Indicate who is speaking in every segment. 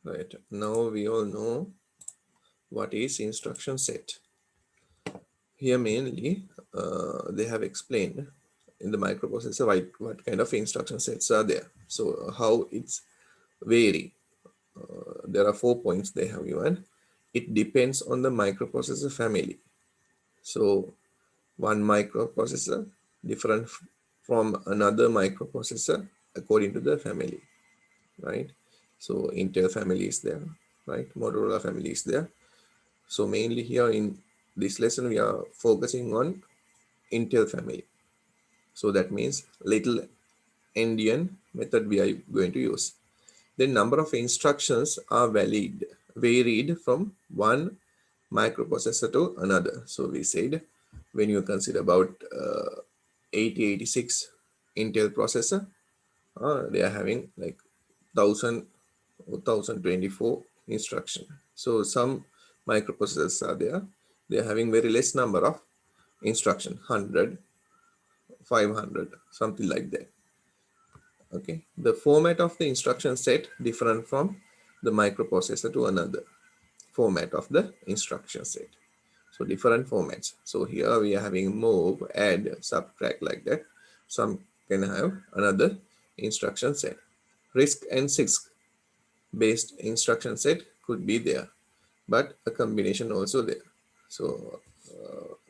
Speaker 1: Right. Now we all know what is instruction set. Here mainly they have explained in the microprocessor what kind of instruction sets are there. So how it's vary. There are 4 points they have given. It depends on the microprocessor family. So one microprocessor different from another microprocessor according to the family, right? So Intel family is there, right? Motorola family is there. So mainly here in this lesson we are focusing on Intel family. So that means little endian method we are going to use. The number of instructions are varied from one microprocessor to another. So we said when you consider about 8086 Intel processor, they are having like 1000 or 1024 instruction. So some microprocessors are there, they are having very less number of instruction, 100, 500, something like that. Okay, the format of the instruction set different from the microprocessor to another format of the instruction set. So different formats. So here we are having move, add, subtract, like that. Some can have another instruction set. RISC and CISC based instruction set could be there, but a combination also there. So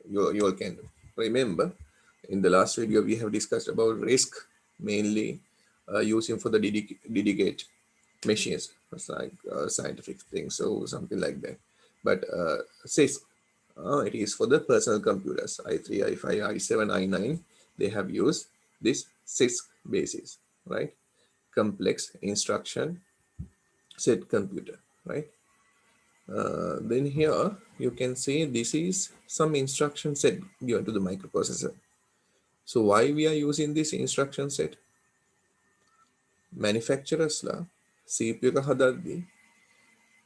Speaker 1: you all can remember in the last video we have discussed about RISC, mainly using for the dedicate machines, it's like scientific things, so something like that. But CISC, it is for the personal computers, i3, i5, i7, i9. They have used this CISC basis, right? Complex instruction set computer, right? Then here you can see this is some instruction set given to the microprocessor. So why we are using this instruction set? Manufacturers la CPU එක හදද්දී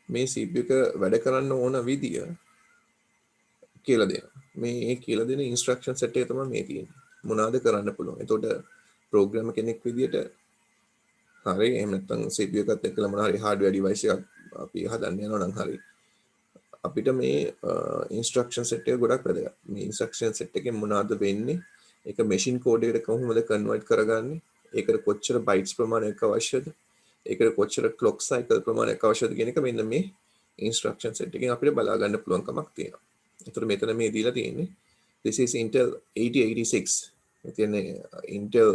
Speaker 1: මේ CPU එක වැඩ කරන්න ඕන විදිය කියලා දෙනවා. මේ කියලා දෙන instruction set එක තමයි මේ තියෙන්නේ. මොනවාද කරන්න පුළුවන්. එතකොට program කෙනෙක් විදියට හරි එහෙම නැත්නම් CPU එකත් එක්කලා මොනවා හරි hardware device එකක් අපි හදන්න යනවා නම් හරි අපිට මේ instruction set එක ගොඩක් වැදගත්. මේ instruction set එකෙන් මොනවද වෙන්නේ? ඒක machine code එකට කොහොමද convert කරගන්නේ? ඒකට කොච්චර bytes ප්‍රමාණයක් අවශ්‍යද? ඒකට කොච්චර clock cycle ප්‍රමාණයක් අවශ්‍යද කියන එක මෙන්න මේ instruction set එකෙන් අපිට බලා ගන්න පුළුවන් කමක් තියෙනවා. ඒතර මෙතන මේ දීලා තියෙන්නේ this is Intel 8086. මේ කියන්නේ Intel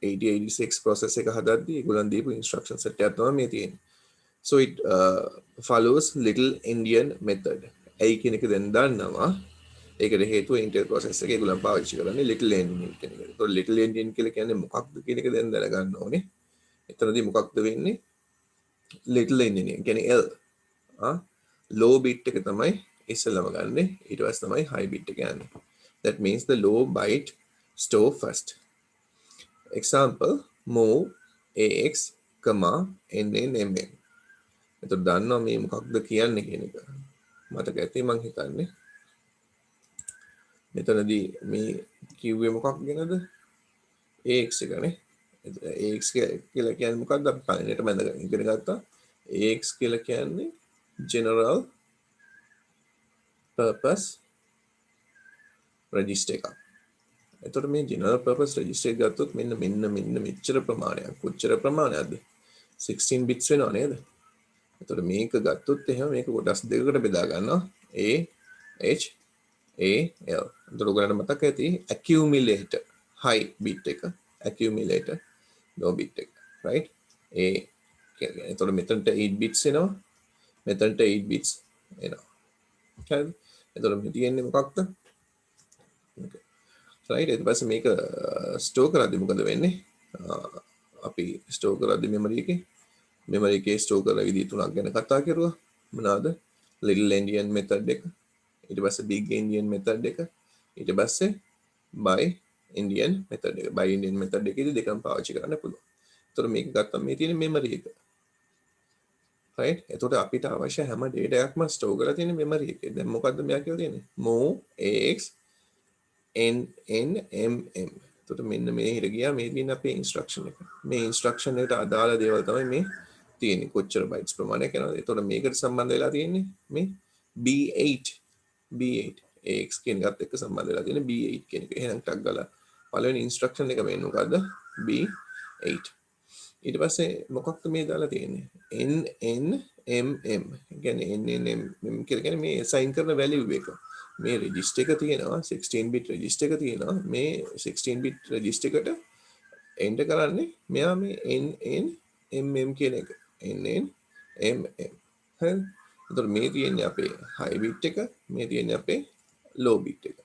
Speaker 1: 8086 process එක හදද්දී ඒගොල්ලන් දීපු instruction set එකක් තමයි මේ තියෙන්නේ. So it follows little endian method. ඇයි කියන එක දැන් දන්නවා. ඒකට හේතුව Intel process එක ඒගොල්ලන් පාවිච්චි කරන්නේ little endian කියන එක. ඒතකොට little endian කියලා කියන්නේ මොකක්ද කියන එක දැන් දැනගන්න ඕනේ. එතනදී මොකක්ද වෙන්නේ? little endian කියන්නේ L. low bit එක තමයි ඉස්සෙල්ලාම ගන්නෙ. ඊට පස්සේ තමයි high bit එක යන්නේ. That means the low byte store first. Example, move AX, NNMN. එතකොට දන්නවා මේ මොකක්ද කියන්නේ කියන එක. මතක ඇති මං හිතන්නේ. මෙතනදී මේ කිව්වේ මොකක් ගැනද? AX එකනේ. AX කියලා කියන්නේ මොකක්ද? අපි පළවෙනිට බඳගෙන ඉගෙන ගත්තා. AX කියලා කියන්නේ general purpose register එකක්. එතකොට මේ general purpose register එක ගත්තොත් මෙන්න මෙච්චර ප්‍රමාණයක්. කොච්චර ප්‍රමාණයක්ද? 16 bits වෙනව නේද? එතකොට මේක ගත්තොත් එහෙම මේක කොටස් දෙකකට බෙදා ගන්නවා A H A L. එතකොට ඔයගලන්ට මතක ඇති accumulator high bit එක, accumulator low bit එක, right? A කියන්නේ එතකොට මෙතනට 8 bits එනවා, මෙතනට 8 bits එනවා. හරිද? එතකොට මේ තියෙන්නේ මොකක්ද? okay. right, ඊට පස්සේ මේක store කරද්දි මොකද වෙන්නේ? අපි store කරද්දි memory එකේ memory එකේ store කරන විදිහ තුනක් ගැන කතා කරුවා. මොනවාද? little endian method එක, ඊට පස්සේ big endian method එක, ඊට පස්සේ by endian method එක. by endian method එකේදී දෙකම පාවිච්චි කරන්න පුළුවන්. ඒතකොට මේක ගත්තම මේ තියෙන memory එක. right? එතකොට අපිට අවශ්‍ය හැම data එකක්ම store කරලා තියෙන memory එකේ. දැන් මොකද්ද මෙයා කියලා තියෙන්නේ? move AX NNMM. එතකොට මෙන්න මේ හිර ගියා මේ තියෙන අපේ instruction එක. මේ instruction එකට අදාළ දේවල් තමයි මේ තියෙන්නේ කොච්චර බයිට්ස් ප්‍රමාණයක් යනවද? එතකොට මේකට සම්බන්ධ වෙලා තියෙන්නේ මේ B8 B8 AX කියන එකත් එක්ක සම්බන්ධ වෙලා තියෙන B8 කියන එක. එහෙනම් ටක් ගාලා පළවෙනි ඉන්ස්ට්‍රක්ෂන් එක මෙන්න මොකද්ද? B8. ඊට පස්සේ මොකක්ද මේ දාලා තියෙන්නේ? NNMM. කියන්නේ NNMM කියලා කියන්නේ මේ assign කරන value එක. මේ register එක තියෙනවා 16 bit register එක තියෙනවා. මේ 16 bit register එකට enter කරන්නේ මෙයා මේ NNMM කියන එක. NNMM. හරි. එතකොට මේ තියෙන්නේ අපේ high bit එක, මේ තියෙන්නේ අපේ low bit එක.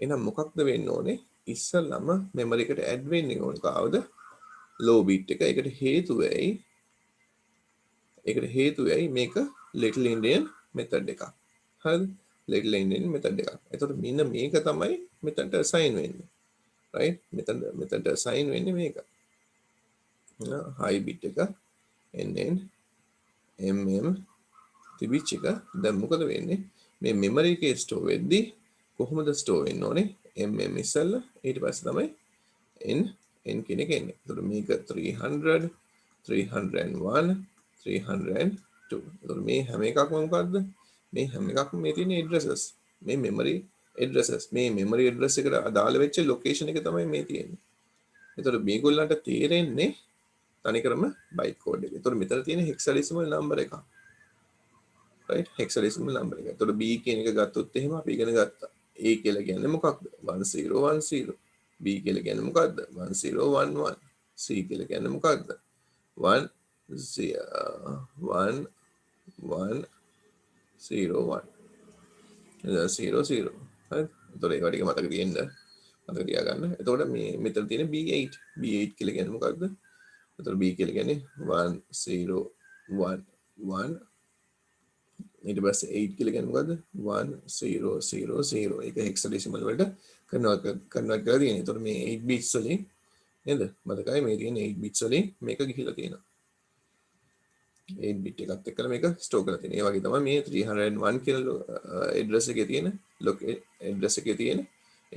Speaker 1: එහෙනම් මොකක්ද වෙන්න ඕනේ? ඉස්සල්ලාම memory එකට add වෙන්න ඕනේ කවුද? low bit එක. ඒකට හේතුව ඇයි මේක little endian method එකක්. හරිද? little endian method එකක්. එතකොට මෙන්න මේක තමයි මෙතනට assign වෙන්නේ. right? මෙතනට assign වෙන්නේ මේක. high bit එක NNMM තිබිච්ච එක දැන් මොකද වෙන්නේ? මේ memory එකේ store වෙද්දී කොහොමද store වෙන්න ඕනේ? MM ඉස්සල්ලා ඊට පස්සේ තමයි n කියන එක එන්නේ. එතකොට මේක 300 301 302. එතකොට මේ හැම එකක්ම මොකද්ද? මේ හැම එකක්ම මේ තියෙන addresses. මේ memory addresses. මේ memory address එකට අදාළ වෙච්ච location එක තමයි මේ තියෙන්නේ. එතකොට මේගොල්ලන්ට තේරෙන්නේ තනිකරම byte code එක. එතකොට මෙතන තියෙන hexadecimal number එකක්. right? hexadecimal number එක. එතකොට B කියන එක ගත්තොත් එහෙම අපි ඉගෙන ගත්තා. A කියලා කියන්නේ මොකක්ද? 1010. B කියලා කියන්නේ මොකක්ද? 1011. C කියලා කියන්නේ මොකක්ද? 1 1 1 0 1 0 0. හරි. එතකොට ඒක ටික මතක තියාගන්න. එතකොට මේ මෙතන තියෙන B8 කියලා කියන්නේ මොකක්ද? එතකොට B කියලා කියන්නේ 1 0 1 1. ඊට පස්සේ 8 කියලා කියන්නේ මොකද්ද? 1 0 0 0. ඒක hexadecimal වලට කන්වර්ට් කරලා තියෙනවා. එතකොට මේ 8 bits වලින් නේද? මතකයි මේ තියෙන 8 bits වලින් මේක ගිහිලා තියෙනවා. 8 bit එකත් එක්කලා මේක ස්ටෝර් කරලා තියෙනවා. ඒ වගේ තමයි මේ 301 කියලා address එකේ තියෙන address එකේ තියෙන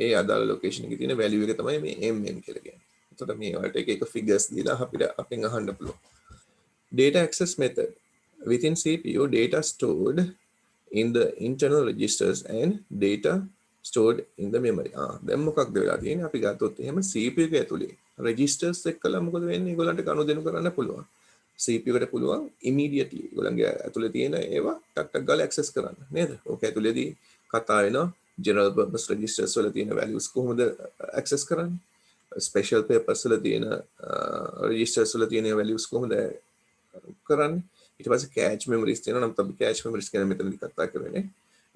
Speaker 1: ඒ අදාළ location එකේ තියෙන value එක තමයි මේ mm කියලා කියන්නේ. එතකොට මේ වලට එක figures දීලා අපිට අපෙන් අහන්න පුළුවන්. Data access method. Within CPU, data stored in the internal registers and data stored in the memory. දැන් මොකක්ද වෙලා තියෙන්නේ? අපි ගත්තොත් එහෙම CPU එක ඇතුලේ registers එක්කලා මොකද වෙන්නේ? ඒගොල්ලන්ට ගනුදෙනු කරන්න පුළුවන්. CPU එකට පුළුවන් immediately ඒගොල්ලන්ගේ ඇතුලේ තියෙන ඒවා ටක් ගාලා access කරන්න නේද? ඕක ඇතුලේදී කතා වෙනවා general purpose registers වල තියෙන values කොහොමද access කරන්නේ? special purpose වල තියෙන registers වල තියෙන values කොහොමද කරන්නේ? ඊට පස්සේ cache memories තියෙනවා. නම් අපි cache memories ගැන මෙතනදී කතා කරන්නේ.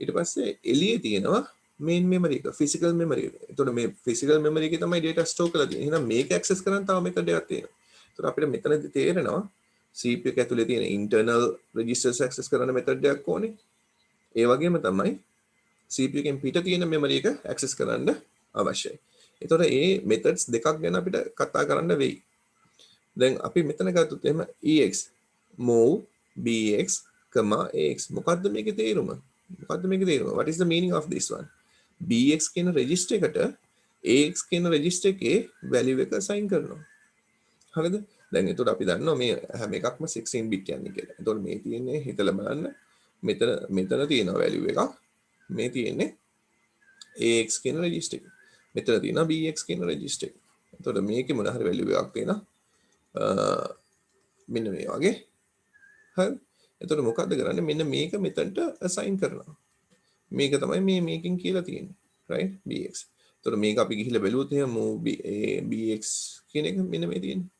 Speaker 1: ඊට පස්සේ එළියේ තියෙනවා main memory එක, physical memory එක. එතකොට මේ physical memory එකේ තමයි data store කරලා තියෙන්නේ. එහෙනම් මේක access කරන්න තව method එකක් තියෙනවා. එතකොට අපිට මෙතනදී තේරෙනවා CPU එක ඇතුලේ තියෙන internal registers access කරන method එකක් ඕනේ. ඒ වගේම තමයි CPU එකෙන් පිට තියෙන memory එක access කරන්න අවශ්‍යයි. එතකොට මේ methods දෙකක් ගැන අපිට කතා කරන්න වෙයි. දැන් අපි මෙතන ගත්තොත් එහෙම EX move BX, AX. මොකද්ද මේකේ තේරුම? What is the meaning of this one? BX කියන register එකට AX කියන register එකේ value එක assign කරනවා. හරිද? දැන් එතකොට අපි දන්නවා මේ හැම එකක්ම 16 bit යන්නේ කියලා. එතකොට මේ තියෙන්නේ හිතලා බලන්න මෙතන තියෙන value එකක්. මේ තියෙන්නේ AX කියන register එක. මෙතන තියෙනවා BX කියන register එක. එතකොට මේකේ මොන හරි value එකක් තියෙනවා. මෙන්න මේ වගේ. හරි. එතකොට මොකද්ද කරන්නේ? මෙන්න මේක මෙතනට assign කරනවා. මේක තමයි මේකෙන් කියලා තියෙන්නේ. right? BX. එතකොට මේක අපි ගිහිල්ලා බැලුවොත් එහෙනම් move BX කියන එක මෙන්න මේ තියෙන්නේ.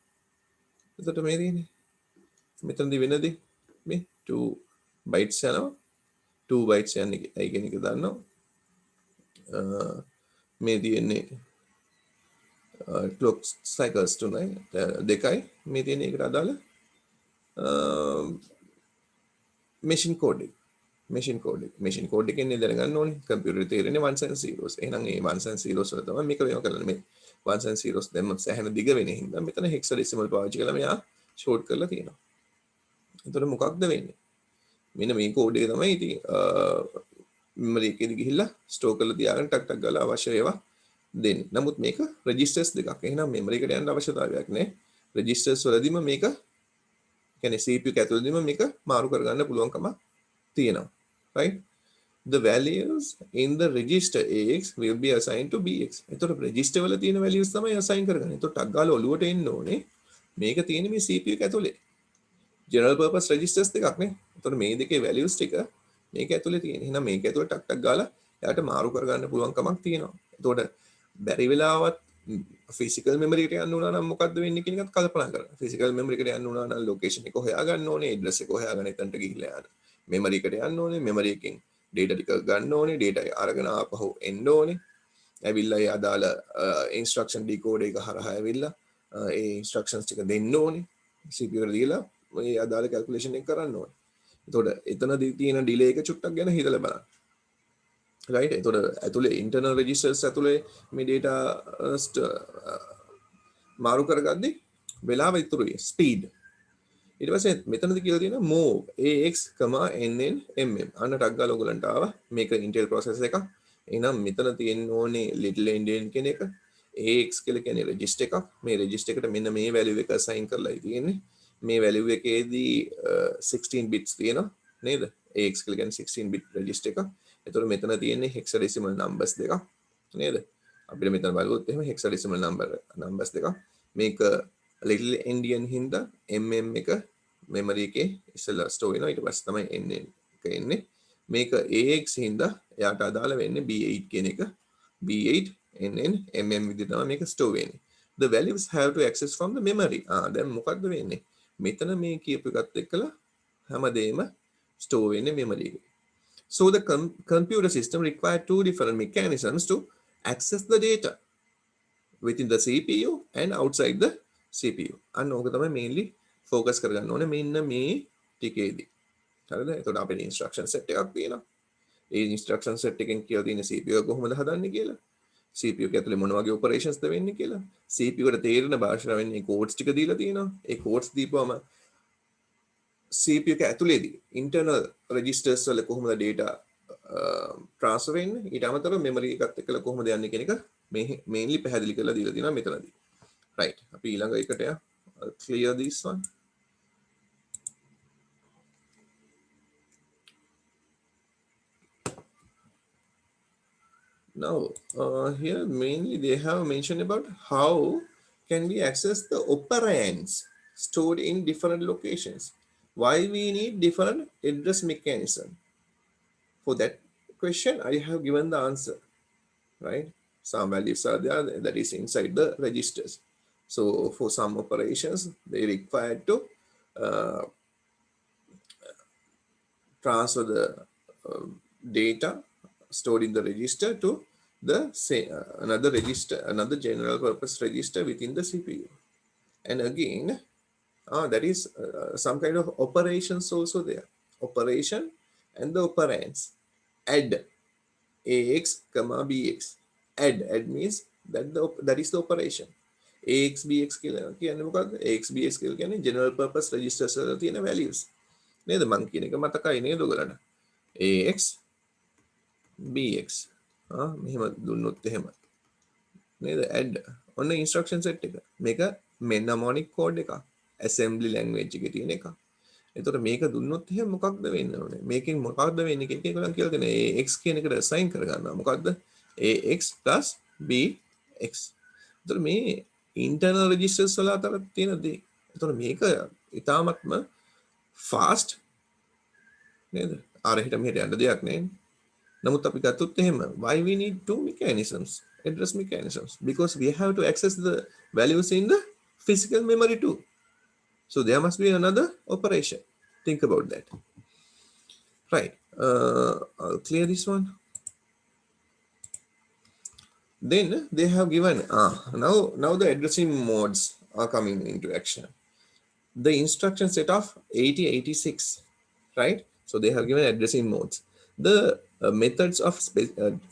Speaker 1: එතකොට මේ තියෙන්නේ. මෙතනදී වෙනදී මේ 2 bytes යනවා. 2 bytes යන්නේ ඒ කියන එක දන්නවා. මේ තියෙන්නේ clock cycles 2යි මේ තියෙන එකට අදාළ machine code එකෙන් දැනගන්න ඕනේ කම්පියුටර් තේරෙන්නේ ones and zeros. එහෙනම් මේ ones and zeros වල තමයි මේක මේව කරන්නේ. මේ ones and zeros දැම්ම සෑහෙන දිග වෙන හින්දා මෙතන hexadecimal පාවිච්චි කරලා මෙයා ෂෝට් කරලා තියෙනවා. එතකොට මොකක්ද වෙන්නේ? මෙන්න මේ කෝඩ් එක තමයි ඉතින් memory එකේදී ගිහිල්ලා store කරලා තියාගෙන ටක් ටක් ගාලා අවශ්‍ය ඒවා දෙන්නේ. නමුත් මේක registers දෙකක්. එහෙනම් memory එකට යන්න අවශ්‍යතාවයක් නැහැ. registers වලදීම මේක කියන්නේ CPU එක ඇතුළේදීම මේක මාරු කරගන්න පුළුවන්කම තියෙනවා. right? The values in the register AX will be assigned to BX. එතකොට register වල තියෙන values තමයි assign කරගන්නේ. එතකොට ටක් ගාලා ඔලුවට එන්න ඕනේ මේක තියෙන මේ CPU එක ඇතුලේ. general purpose registers දෙකක් නේ. එතකොට මේ දෙකේ values ටික මේක ඇතුලේ තියෙන. එහෙනම් මේක ඇතුලේ ටක් ටක් ගාලා එයාට මාරු කරගන්න පුළුවන් කමක් තියෙනවා. එතකොට බැරි වෙලාවත් physical memory එකට යන්න උනා නම් මොකද්ද වෙන්නේ කියන එකත් කල්පනා කරන්න. physical memory එකට යන්න උනා නම් location එක හොයාගන්න ඕනේ, address එක හොයාගෙන එතනට ගිහිල්ලා යන්න. memory එකට යන්න ඕනේ, memory එකෙන් data ටික ගන්න ඕනේ, data අරගෙන ආපහු එන්න ඕනේ. ඇවිල්ලා ඒ අදාළ instruction decoder එක හරහා ඇවිල්ලා ඒ instructions ටික දෙන්න ඕනේ. CPU එකට දීලා මේ අදාළ calculation එක කරන්න ඕනේ. එතකොට එතනදී තියෙන delay එක චුට්ටක් ගැන හිතලා බලන්න. right? එතකොට ඇතුලේ internal registers ඇතුලේ මේ data මාරු කරගද්දි වෙලාව ඉතුරුයි speed. ඊට පස්සේ මෙතනදී කියලා තියෙනවා move AX, NN, MM. අන්න ටක් ගාලා ඔයගලන්ට ආවා. මේක Intel processor එකක්. එහෙනම් මෙතන තියෙන්න ඕනේ little endian කියන එක. AX කියලා කියන්නේ register එකක්. මේ register එකට මෙන්න මේ value එක assign කරලායි තියෙන්නේ. මේ value එකේදී 16 bits තියෙනවා නේද? AX කියලා කියන්නේ 16 bit register එකක්. එතකොට මෙතන තියෙන්නේ hexadecimal numbers දෙකක් නේද? අපිට මෙතන බලුවොත් එහෙම hexadecimal numbers දෙකක්. මේක little endian හින්දා mm එක memory එකේ ඉස්සෙල්ලා store වෙනවා. ඊට පස්සේ තමයි nn එක එන්නේ. මේක AX හින්දා එයාට අදාළ වෙන්නේ B8 කියන එක. B8 nn mm විදිහට තමයි මේක store වෙන්නේ. The values have to access from the memory. දැන් මොකද්ද වෙන්නේ? මෙතන මේ කියපු එකත් එක්කලා හැමදේම store වෙන්නේ memory එකේ. So the computer system require two different mechanisms to access the data within the CPU and outside the CPU. අන්න ඕක තමයි mainly focus කරගන්න ඕනේ මෙන්න මේ ටිකේදී. හරිද? එතකොට අපේ instruction set එකක් තියෙනවා. ඒ instruction set එකෙන් කියලා තියෙන CPU එක කොහොමද හදන්නේ කියලා. CPU එක ඇතුලේ මොන වගේ operations ද වෙන්නේ කියලා. CPU එකට තේරෙන භාෂාවෙන් මේ codes ටික දීලා තියෙනවා. ඒ codes දීපුවම CPU එක ඇතුලේදී internal registers වල කොහොමද data transfer වෙන්නේ ඊට අමතරව memory එකත් එක්කලා කොහොමද යන්නේ කියන එක මේ mainly පැහැදිලි කරලා දීලා තියෙනවා මෙතනදී. right. අපි ඊළඟ එකට clear this one. Now here mainly they have mentioned about how can we access the operands stored in different locations. Why we need different address mechanism? For that question, I have given the answer, right? Some values are there that is inside the registers. So for some operations, they require to transfer the data stored in the register to the another register, another general purpose register within the CPU. And again, that is some kind of operations also there. Operation and the operands. Add AX, BX. Add means that is the operation. AX, BX කියන්නේ මොකක්ද? AX, BX කියලා කියන්නේ general purpose registers වල තියෙන values. නේද? මං කියන එක මතකයි නේද ඔයගලට? AX, BX. මෙහෙම දුන්නොත් එහෙම. නේද? Add. ඔන්න instruction set එක. මේක mnemonic code එකක්. assembly language එකේ තියෙන එකක්. එතකොට මේක දුන්නොත් එහෙනම් මොකක්ද වෙන්න ඕනේ? මේකෙන් මොකක්ද වෙන්නේ කියන එක ඒගොල්ලන් කියලා දෙනවා. AX කියන එකට assign කරගන්නවා. මොකක්ද? AX plus BX. එතකොට මේ internal registers වල අතර තියෙන දේ. එතකොට මේක ඉතාමත්ම fast නේද? අරහිට මෙහෙට යන්න දෙයක් නෑ. නමුත් අපි ගත්තොත් එහෙම why we need two mechanisms, address mechanisms, because we have to access the values in the physical memory too. So there must be another operation. Think about that. Right. I'll clear this one. Then they have given now the addressing modes are coming into action. The instruction set of 8086, right? So they have given addressing modes. The methods of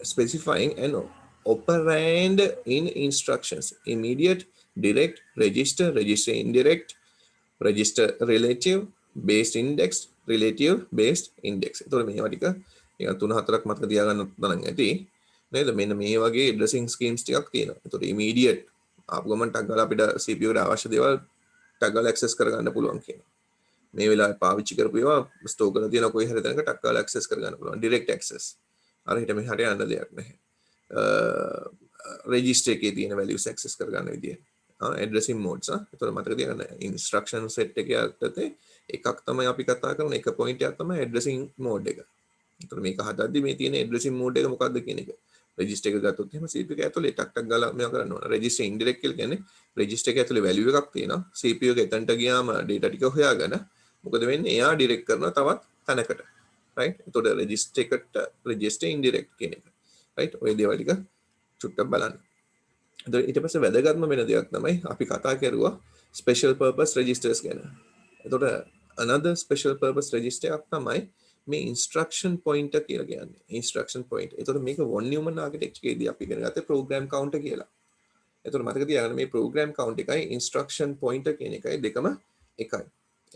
Speaker 1: specifying an operand in instructions: immediate, direct, register, register indirect, register relative, based index, relative based index. එතකොට මේවා ටික නිකන් 3-4ක් මතක තියාගන්න තරම් ඇති නේද? මෙන්න මේ වගේ addressing schemes ටිකක් තියෙනවා. එතකොට immediate ආපු ගමන් ටක් ගාලා අපිට CPU එකට අවශ්‍ය දේවල් ටක් ගාලා access කරගන්න පුළුවන් කියනවා. මේ වෙලාවේ පාවිච්චි කරපු ඒවා ස්ටෝර් කරලා තියෙන කොයි හරි තැනක ටක් ගාලා ඇක්සස් කරගන්න පුළුවන් ඩිරෙක්ට් ඇක්සස් අර හිට මෙහාට යන්න දෙයක් නැහැ රෙජිස්ටර් එකේ තියෙන values access කරගන්න විදිය addressing modes එතකොට මතක තියාගන්න instruction set එකේ යටතේ එකක් තමයි අපි කතා කරන එක point එකක් තමයි addressing mode එක. එතකොට මේක හදද්දි මේ තියෙන addressing mode එක මොකක්ද කියන එක. register එක ගත්තොත් එහෙම CPU එක ඇතුලේ ටක් ටක් ගාලා මේවා කරන්න ඕන. register indirect කියලා කියන්නේ register එක ඇතුලේ value එකක් තියෙනවා. CPU එක එතනට ගියාම data ටික හොයාගෙන මොකද වෙන්නේ? එයා direct කරනවා තවත් තැනකට. right? එතකොට register එකට register indirect කියන එක. right? ඔය දේවල් ටික චුට්ටක් බලන්න. ඊට පස්සේ වැදගත්ම වෙන දෙයක් තමයි අපි කතා කරුවා special purpose registers ගැන. එතකොට another special purpose register එකක් තමයි මේ instruction pointer කියලා කියන්නේ. instruction pointer. එතකොට මේක von Neumann architecture එකේදී අපි ඉගෙන ගත්තේ program counter කියලා. එතකොට මතක තියාගන්න මේ program count එකයි instruction pointer කියන එකයි දෙකම එකයි.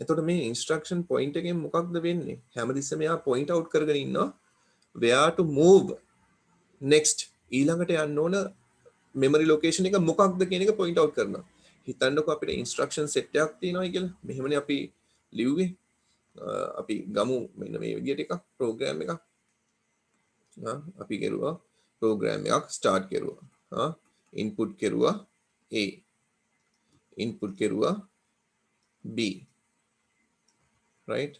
Speaker 1: එතකොට මේ instruction pointer එකෙන් මොකක්ද වෙන්නේ? හැමතිස්සෙම එයා point out කරගෙන ඉන්නවා where to move next ඊළඟට යන්න ඕන memory location එක මොකක්ද කියන එක point out කරනවා. හිතන්නකො අපිට instruction set එකක් තියෙනවා කියලා. මෙහෙමනේ අපි ලිව්වේ. අපි ගමු මෙන්න මේ විදිහට එකක් program එකක්. අපි කරුවා program එකක් start කරුවා. input කරුවා A. input කරුවා B. right?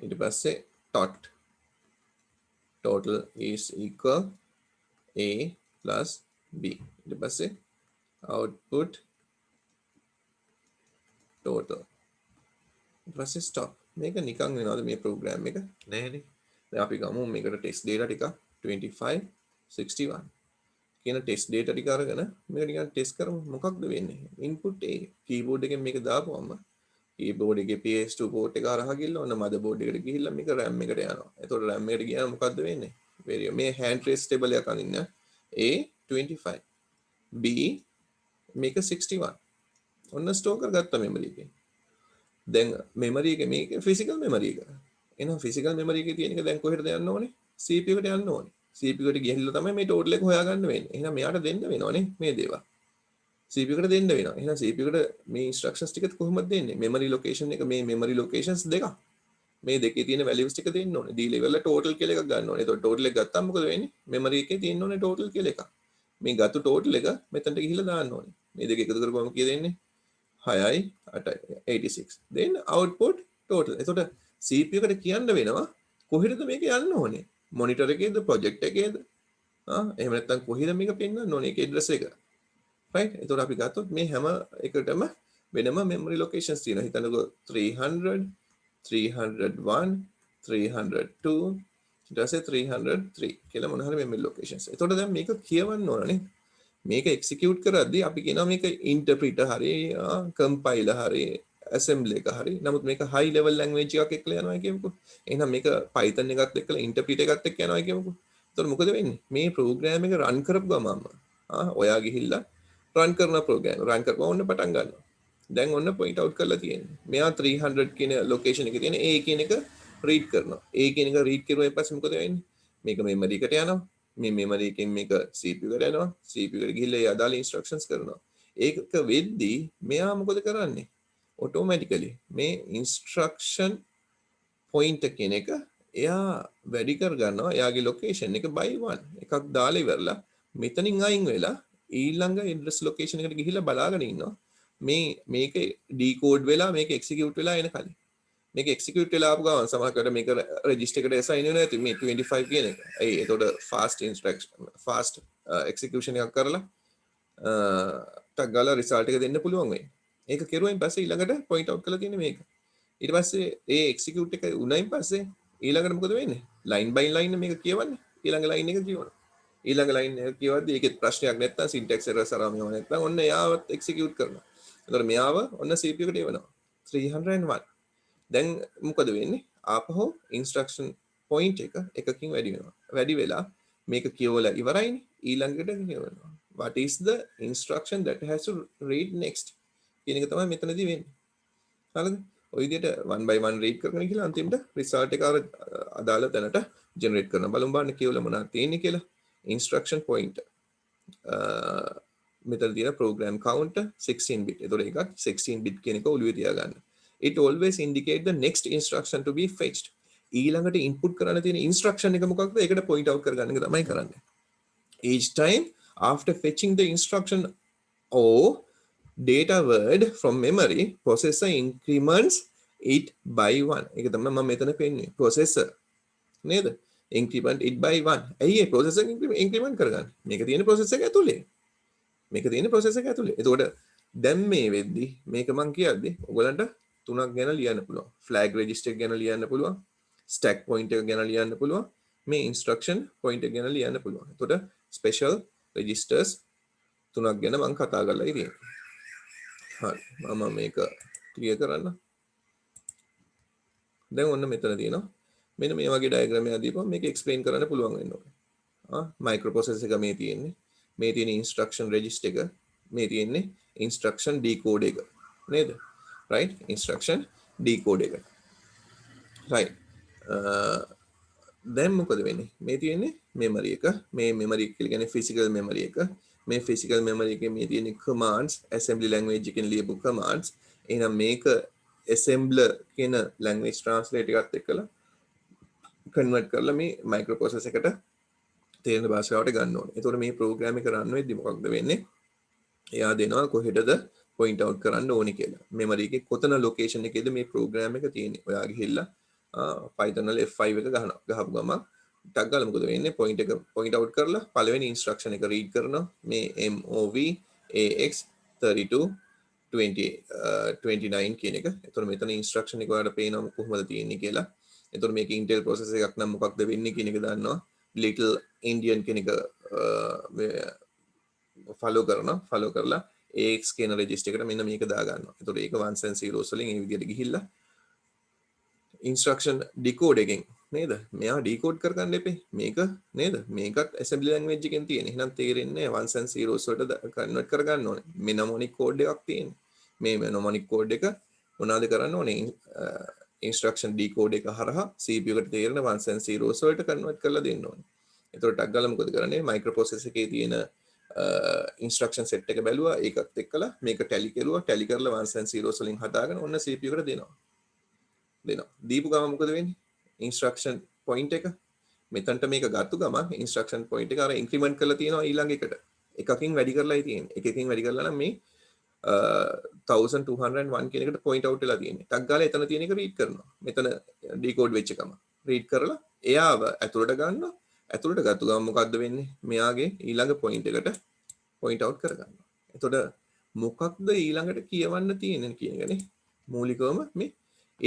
Speaker 1: ඊට පස්සේ total is equal A plus B. ඊට පස්සේ output total. ඊට පස්සේ stop. මේක නිකන් වෙනවද මේ program එක? නැහැනේ. දැන් අපි ගමු මේකට test data ටික 25 61 කියන test data ටික අරගෙන මේක නිකන් test කරමු මොකක්ද වෙන්නේ? input A keyboard එකෙන් මේක දාපුවම keyboard එකේ PS2 port එක හරහා ගිහලා ඔන්න motherboard එකට ගිහිල්ලා මේක RAM එකට යනවා. එතකොට RAM එකට ගියාම මොකද්ද වෙන්නේ? මේ hand trace table එකක් අනින්න A 25 B මේක 61 ඔන්න ස්ටෝර් කරගත්තා memory එකේ. දැන් memory එක මේක physical memory එක. එහෙනම් physical memory එකේ තියෙන එක දැන් කොහෙටද යන්න ඕනේ? CPU එකට යන්න ඕනේ. CPU එකට ගිහිල්ලා තමයි මේ total එක හොයාගන්න වෙන්නේ. එහෙනම් මෙයාට දෙන්න වෙනවනේ මේ දේවල්. CPU එකට දෙන්න වෙනවා. එහෙනම් CPU එකට මේ instructions ටික කොහොමද දෙන්නේ? memory location එක මේ memory locations දෙකක්. මේ දෙකේ තියෙන values ටික දෙන්න ඕනේ. D level එක total කියලා එකක් ගන්න ඕනේ. එතකොට total එක ගත්තාම මොකද වෙන්නේ? memory එකේ තියෙන්න ඕනේ total කියලා එකක්. මේ ගත්ත total එක මෙතනට ගිහිල්ලා දාන්න ඕනේ. මේ දෙක එකතු කරපුවම කීයද එන්නේ? 6යි 8යි 86. then output total. එතකොට CPU එකට කියන්න වෙනවා කොහෙද මේක යන්න ඕනේ? monitor එකේද project එකේද? එහෙම නැත්නම් කොහෙද මේක පෙන්වන්න ඕනේ? ඒකේ address එක. right? එතකොට අපි ගත්තොත් මේ හැම එකටම වෙනම memory locations තියෙනවා. හිතන්නකෝ 300 301 302 ඊට පස්සේ 303 කියලා මොන හරි memory locations. එතකොට දැන් මේක කියවන්න ඕනනේ. මේක execute කරද්දී අපි කියනවා මේක interpreter හරි compiler හරි assembly එක හරි. නමුත් මේක high level language එකක් එක්කලා යනවා කියමුකෝ. එහෙනම් මේක Python එකත් එක්කලා interpreter එකත් එක්ක යනවා කියමුකෝ. එතකොට මොකද වෙන්නේ? මේ program එක run කරපු ගමන්ම ඔයා ගිහිල්ලා run කරන program run කරපුවා ඔන්න පටන් ගන්නවා. දැන් ඔන්න point out කරලා තියෙන්නේ. මෙයා 300 කියන location එකේ තියෙන A කියන එක read කරනවා. A කියන එක read කරුවා ඊපස්සේ මොකද වෙන්නේ? මේක memory එකට යනවා. මේ memory එකෙන් මේක CPU එකට යනවා. CPU එකට ගිහිල්ලා ඒ අදාළ instructions කරනවා. ඒක වෙද්දී මෙයා මොකද කරන්නේ? automatically මේ instruction pointer කියන එක එයා වැඩි කර ගන්නවා. එයාගේ location එක by 1 එකක් දාලා ඉවරලා මෙතනින් අයින් වෙලා ඊළඟ address location එකට ගිහිල්ලා බලාගෙන ඉන්නවා. මේක decode වෙලා මේක execute වෙලා එන කලින්. මේක execute වෙලා ආපු ගමන් සමහරකට මේක register එකට assign වෙනවා ඇති මේ 25 කියන එක. එතකොට fast instruction fast execution එකක් කරලා ටක් ගාලා result එක දෙන්න පුළුවන් වෙයි. ඒක කෙරුවෙන් පස්සේ ඊළඟට point out කරලා තියෙන්නේ මේක. ඊට පස්සේ ඒ execute එක උනායින් පස්සේ ඊළඟට මොකද වෙන්නේ? line by line මේක කියවන්නේ. ඊළඟ line එක කියවනවා. ඊළඟ line එක කියවද්දී ඒකෙත් ප්‍රශ්නයක් නැත්තම් syntax errors අරම යව නැත්තම් ඔන්න එයාවත් execute කරනවා. එතකොට මෙයාව ඔන්න CPU එකට එවනවා. 301. දැන් මොකද වෙන්නේ? ආපහු instruction point එක එකකින් වැඩි වෙනවා. වැඩි වෙලා මේක කියවලා ඉවරයිනේ. ඊළඟට කියවනවා. What is the instruction that has to read next? කියන එක තමයි මෙතනදී වෙන්නේ. හරිද? ඔය විදිහට one by one read කරගෙන ගිහලා අන්තිමට result එක අදාළ තැනට generate කරනවා. බලමු බලන්න කියවලා මොනවද තියෙන්නේ කියලා. instruction pointer. මෙතන තියෙන program counter 16 bit. ඒතකොට ඒකත් 16 bit කියන එක ඔළුවේ තියාගන්න. it always indicate the next instruction to be fetched. ඊළඟට input කරන්න තියෙන instruction එක මොකක්ද? ඒකට point out කරගන්න එක තමයි කරන්නේ. Each time after fetching the instruction or data word from memory, processor increments it by 1. ඒක තමයි මම මෙතන පෙන්නේ. processor නේද? increment it by 1. ඇයි ඒ processor increment කරගන්නේ? මේක තියෙන processor එක ඇතුලේ. මේක තියෙන processor එක ඇතුලේ. එතකොට දැන් මේ වෙද්දි මේක මං කියද්දි ඔයගලන්ට තුනක් ගැන ලියන්න පුළුවන්. flag register ගැන ලියන්න පුළුවන්. stack point එක ගැන ලියන්න පුළුවන්. මේ instruction point එක ගැන ලියන්න පුළුවන්. එතකොට special registers තුනක් ගැන මං කතා කරලා ඉතින්. හරි. මම මේක ක්ලියර් කරන්න. දැන් ඔන්න මෙතන තියෙනවා. මෙන්න මේ වගේ diagram එකක් දීපුවම මේක explain කරන්න පුළුවන් වෙන්න ඕනේ. microprocessor එක මේ තියෙන්නේ. මේ තියෙන instruction register එක, මේ තියෙන්නේ instruction decode එක. නේද? right? instruction decode එක. right. දැන් මොකද වෙන්නේ? මේ තියෙන්නේ memory එක. මේ memory එක කියලා කියන්නේ physical memory එක. මේ physical memory එකේ මේ තියෙන commands, assembly language එකෙන් ලියපු commands. එහෙනම් මේක assembler කියන language translate එකත් එක්කලා convert කරලා මේ microprocessor එකට තේරෙන භාෂාවට ගන්න ඕනේ. එතකොට මේ program එක run වෙද්දි මොකක්ද වෙන්නේ? එයා දෙනවා කොහෙටද point out කරන්න ඕනේ කියලා. memory එකේ කොතන location එකේද මේ program එක තියෙන්නේ. ඔයා ගිහිල්ලා Python වල F5 එක ගහපු ගමන් ටක් ගාලා මොකද වෙන්නේ? point out කරලා පළවෙනි instruction එක read කරනවා. මේ MOV AX 3229 කියන එක. එතකොට මෙතන instruction එක ඔයාලට පේනවා කොහොමද තියෙන්නේ කියලා. එතකොට මේක Intel processor එකක් නම් මොකක්ද වෙන්නේ කියන එක දන්නවා. Little Indian කියන එක follow කරලා AX කියන register එකට මෙන්න මේක දා ගන්නවා. එතකොට ඒක ones and zeros වලින් මේ විදිහට ගිහිල්ලා instruction decode එකෙන් නේද? මෙයා decode කරගන්න එපේ. මේක නේද? මේකත් assembly language එකෙන් තියෙන. එහෙනම් තේරෙන්නේ ones and zeros වලට convert කරගන්න ඕනේ. මේ mnemonic code එකක් තියෙන්නේ. මේ mnemonic code එක මොනවද කරන්න ඕනේ? instruction decode එක හරහා CPU එකට තේරෙන ones and zeros වලට convert කරලා දෙන්න ඕනේ. එතකොට ටක් ගාලා මොකද කරන්නේ? microprocessor එකේ තියෙන instruction set එක බැලුවා. ඒකත් එක්කලා මේක tally කරුවා. tally කරලා ones and zeros වලින් හදාගෙන ඔන්න CPU එකට දෙනවා. දීපු ගම මොකද වෙන්නේ? instruction point එක මෙතනට මේක ගත්තු ගම instruction point එක අර increment කරලා තියෙනවා ඊළඟ එකට. එකකින් වැඩි කරලායි තියෙන්නේ. එකකින් වැඩි කරලා නම් මේ 1201 කියන එකට point out වෙලා තියෙන්නේ. ටක් ගාලා එතන තියෙන එක read කරනවා. මෙතන decode වෙච්ච ගම read කරලා එයාව ඇතුළට ගන්නවා. ඇතුළට ගත්තු ගම මොකද්ද වෙන්නේ? මෙයාගේ ඊළඟ point එකට point out කරගන්නවා. එතකොට මොකක්ද ඊළඟට කියවන්න තියෙන්නේ කියන එකනේ මූලිකවම මේ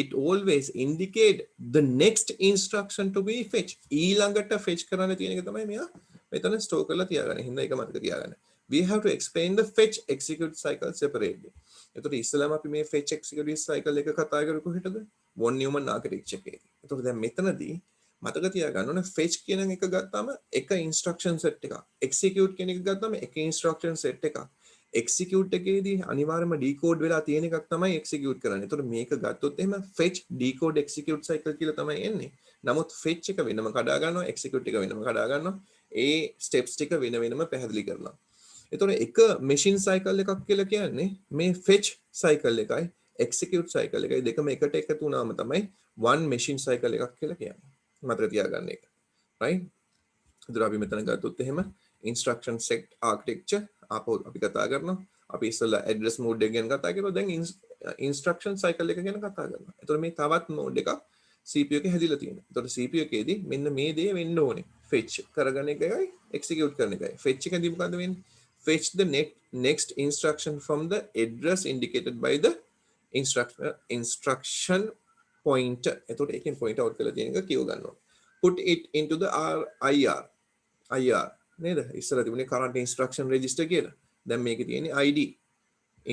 Speaker 1: it always indicate the next instruction to be fetched. ඊළඟට fetch කරන්න තියෙන එක තමයි මෙයා මෙතන store කරලා තියාගන්නේ. හින්දා ඒක මතක තියාගන්න. We have to explain the fetch execute cycle separately. එතකොට ඉස්සෙල්ලාම අපි මේ fetch execute cycle එක කතා කරේ කොහෙටද? von Neumann architecture එකේ. එතකොට දැන් මෙතනදී මතක තියාගන්න ඕනේ fetch කියන එක ගත්තාම එක instruction set එකක්. execute කියන එක ගත්තාම එක instruction set එකක්. execute එකේදී අනිවාර්යයෙන්ම decode වෙලා තියෙන එකක් තමයි execute කරන්නේ. එතකොට මේක ගත්තොත් එහෙම fetch decode execute cycle කියලා තමයි එන්නේ. නමුත් fetch එක වෙනම කඩා ගන්නවා, execute එක වෙනම කඩා ගන්නවා. ඒ steps ටික වෙන වෙනම පැහැදිලි කරනවා. එතකොට එක machine cycle එකක් කියලා කියන්නේ මේ fetch cycle එකයි execute cycle එකයි දෙකම එකට එකතු වුණාම තමයි one machine cycle එකක් කියලා කියන්නේ. මතක තියාගන්න එක. right? එතකොට අපි මෙතන ගත්තොත් එහෙම instruction set architecture අපි කතා කරනවා. අපි ඉස්සෙල්ලා address mode එක ගැන කතා කරනවා. දැන් instruction cycle එක ගැන කතා කරනවා. එතකොට මේ තවත් mode එකක් CPU එකේ හැදිලා තියෙනවා. එතකොට CPU එකේදී මෙන්න මේ දේ වෙන්න ඕනේ. fetch කරගන්න එකයි execute කරන එකයි. fetch එකේදී මොකද වෙන්නේ? fetch the next instruction from the address indicated by the instruction pointer. එතකොට එකෙන් point out කරලා තියෙන එක කියව ගන්න ඕනේ. put it into the IR නේද? ඉස්සර තිබුණේ current instruction register කියලා. දැන් මේකේ තියෙන්නේ ID